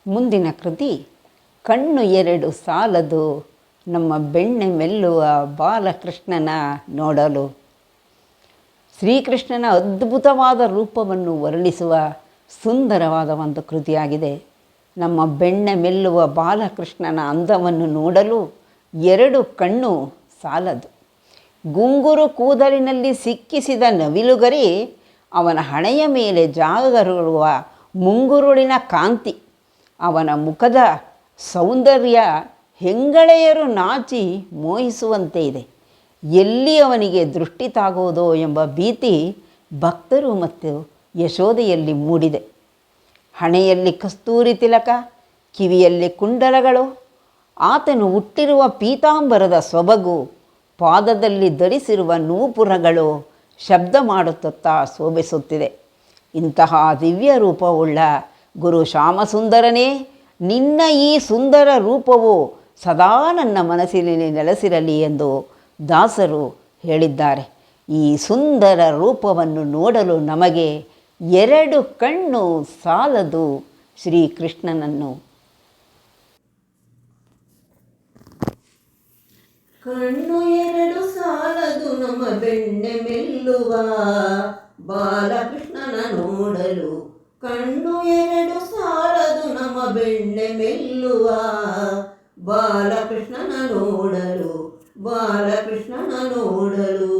ಮುಂದಿನ ಕೃತಿ ಕಣ್ಣು ಎರಡು ಸಾಲದು ನಮ್ಮ ಬೆಣ್ಣೆ ಮೆಲ್ಲುವ ಬಾಲಕೃಷ್ಣನ ನೋಡಲು. ಶ್ರೀಕೃಷ್ಣನ ಅದ್ಭುತವಾದ ರೂಪವನ್ನು ವರ್ಣಿಸುವ ಸುಂದರವಾದ ಒಂದು ಕೃತಿಯಾಗಿದೆ. ನಮ್ಮ ಬೆಣ್ಣೆ ಮೆಲ್ಲುವ ಬಾಲಕೃಷ್ಣನ ಅಂದವನ್ನು ನೋಡಲು ಎರಡು ಕಣ್ಣು ಸಾಲದು. ಗುಂಗುರು ಕೂದಲಿನಲ್ಲಿ ಸಿಕ್ಕಿಸಿದ ನವಿಲುಗರಿ ಅವನ ಹಣೆಯ ಮೇಲೆ ಜಾಗರುವ ಮುಂಗುರುಳಿನ ಕಾಂತಿ, ಅವನ ಮುಖದ ಸೌಂದರ್ಯ ಹೆಂಗಳೆಯರು ನಾಚಿ ಮೋಹಿಸುವಂತೆ ಇದೆ. ಎಲ್ಲಿ ಅವನಿಗೆ ದೃಷ್ಟಿ ತಾಗುವುದೋ ಎಂಬ ಭೀತಿ ಭಕ್ತರು ಮತ್ತು ಯಶೋದೆಯಲ್ಲಿ ಮೂಡಿದೆ. ಹಣೆಯಲ್ಲಿ ಕಸ್ತೂರಿ ತಿಲಕ, ಕಿವಿಯಲ್ಲಿ ಕುಂಡಲಗಳು, ಆತನು ಹುಟ್ಟಿರುವ ಪೀತಾಂಬರದ ಸೊಬಗು, ಪಾದದಲ್ಲಿ ಧರಿಸಿರುವ ನೂಪುರಗಳು ಶಬ್ದ ಮಾಡುತ್ತಾ ಶೋಭಿಸುತ್ತಿದೆ. ಇಂತಹ ದಿವ್ಯ ರೂಪವುಳ್ಳ ಗುರು ಶ್ಯಾಮಸುಂದರನೇ, ನಿನ್ನ ಈ ಸುಂದರ ರೂಪವು ಸದಾ ನನ್ನ ಮನಸ್ಸಿನಲ್ಲಿ ನೆಲೆಸಿರಲಿ ಎಂದು ದಾಸರು ಹೇಳಿದ್ದಾರೆ. ಈ ಸುಂದರ ರೂಪವನ್ನು ನೋಡಲು ನಮಗೆ ಎರಡು ಕಣ್ಣು ಸಾಲದು ಶ್ರೀಕೃಷ್ಣನನ್ನು. ಕಣ್ಣು ಎರಡು ಸಾಲದು ನಮ್ಮ ಬೆಣ್ಣೆ ಮೆಲ್ಲುವ ಬಾಲಕೃಷ್ಣನ ನೋಡಲು. ಕಣ್ಣು ಎರಡು ಸಾಲದು ನಮ್ಮ ಬೆಣ್ಣೆ ಮೆಲ್ಲುವ ಬಾಲಕೃಷ್ಣನ ನೋಡಲು, ಬಾಲಕೃಷ್ಣನ ನೋಡಲು.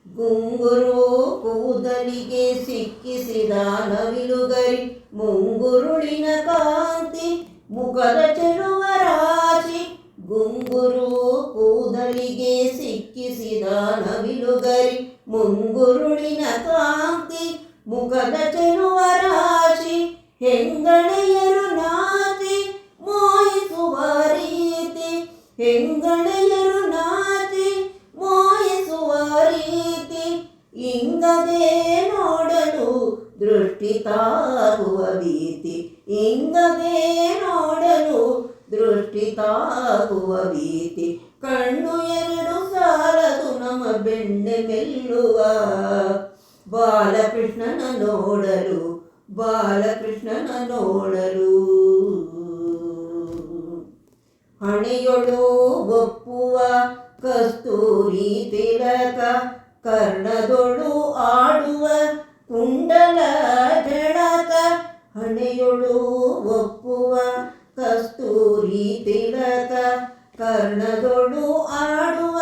ಗುಂಗುರು ಕೂದಲಿಗೆ ಸಿಕ್ಕಿಸಿದ ನವಿಲುಗರಿ, ಮುಂಗುರುಳಿನ ಕಾಂತಿ, ಮುಖದ ಚೆಲುವ ರಾಶಿ. ಗುಂಗುರು ಕೂದಲಿಗೆ ಸಿಕ್ಕಿಸಿದ ನವಿಲುಗರಿ, ಮುಂಗುರುಳಿನ ಕಾಂತಿ, ಮುಖದ ಚೆಲುವ ರಾಶಿ. ಹೆಂಗಳೆಯರು ನಾಚಿ ಮೋಹಿಸುವ ರೀತಿ, ಹೆಂಗಳೆಯರು ನಾಚಿ ಮೋಹಿಸುವ ರೀತಿ. ಇಂಗದೆ ನೋಡಲು ದೃಷ್ಟಿ ತಾಗುವ ಭೀತಿ, ಇಂಗದೆ ನೋಡಲು ದೃಷ್ಟಿ ತಾಗುವ ಭೀತಿ. ಕಣ್ಣು ಎರಡು ಸಾಲದು ನಮ್ಮ ಬೆಣ್ಣೆ ಮೆಲ್ಲುವ ಬಾಲಕೃಷ್ಣನ ನೋಡಲು, ಬಾಲಕೃಷ್ಣನ ನೋಡಲು. ಹಣೆಯೊಳು ಒಪ್ಪುವ ಕಸ್ತೂರಿ ತಿಲಕ, ಕರ್ಣದೊಳು ಆಡುವ ಕುಂಡಲ ಜಡಕ. ಹಣೆಯೊಳು ಒಪ್ಪುವ ಕಸ್ತೂರಿ ತಿಲಕ, ಕರ್ಣದೊಳು ಆಡುವ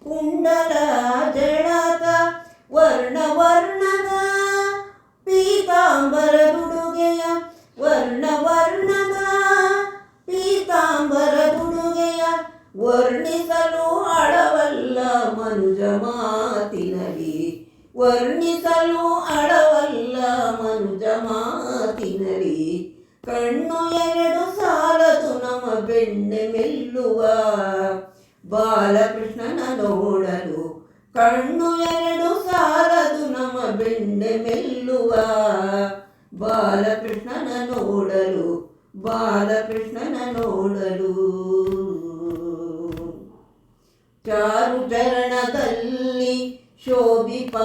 ಕುಂಡಲ ಜಡಕ. ವರ್ಣ ವರ್ಣದ ಪೀತಾಂಬರದುಡುಗೆಯ, ವರ್ಣ ವರ್ಣದ ಪೀತಾಂಬರದುಡುಗೆಯ. ವರ್ಣಿಸಲು ಅಳವಲ್ಲ ಮನುಜ ಮಾತಿನಲಿ, ವರ್ಣಿಸಲು ಅಳವಲ್ಲ ಮನುಜ ಮಾತಿನಲಿ. ಕಣ್ಣು ಎರಡು ಸಾಲದು ನಮ್ಮ ಬೆಣ್ಣೆ ಮೆಲ್ಲುವ ಬಾಲಕೃಷ್ಣನ ನೋಡಲು. ಕಣ್ಣು ಎರಡು ಸಾಲದು ನಮ್ಮ ಬೆಣ್ಣೆ ಮೆಲ್ಲುವ ಬಾಲಕೃಷ್ಣನ ನೋಡಲು, ಬಾಲಕೃಷ್ಣನ ನೋಡಲು. ಚಾರು ಚರಣದಲ್ಲಿ ಶೋಭಿಪ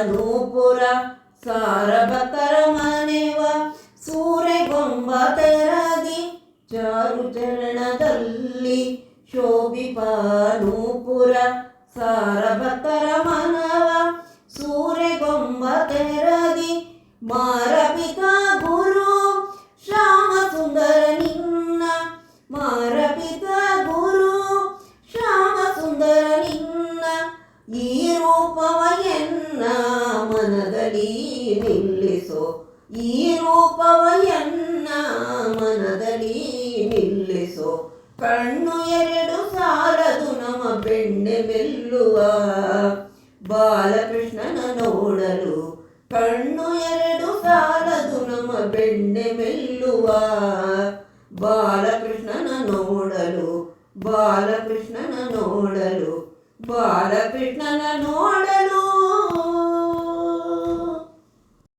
ನೂಪುರ, ಸಾರಭತರ ಮನೆವ ಸೂರೆಗೊಂಬ ತೆರದಿ. ಚಾರು ಚರಣದಲ್ಲಿ ಶೋಭಿಪ ನೂಪುರ, ಸಾರಭತರ ಮನವ ಸೂರೆಗೊಂಬ ತೆರದಿ. ಮಾರಪಿತ ಗುರು ಶ್ಯಾಮಸುಂದರ ನಿನ್ನ, ಮಾರಪಿತ ಗುರು ಶ್ಯಾಮಸುಂದರ ನಿನ್ನ. ಈ ರೂಪವ ಎನ್ನ ಮನದಲ್ಲಿ ನಿಲ್ಲಿಸೋ, ಈ ರೂಪವ ಎನ್ನ ಮನದಲ್ಲಿ ನಿಲ್ಲಿಸೋ. ಕಣ್ಣು ಎರಡು ಸಾಲದು ನಮ್ಮ ಬೆಣ್ಣೆ ಮೆಲ್ಲುವ ಬಾಲಕೃಷ್ಣನ ನೋಡಲು. ಕಣ್ಣು ಎರಡು ಸಾಲದು ನಮ್ಮ ಬೆಣ್ಣೆ ಮೆಲ್ಲುವ ಬಾಲಕೃಷ್ಣನ ನೋಡಲು, ಬಾಲಕೃಷ್ಣನ ನೋಡಲು, ಬಾಲಕೃಷ್ಣನ ನೋಡಲು.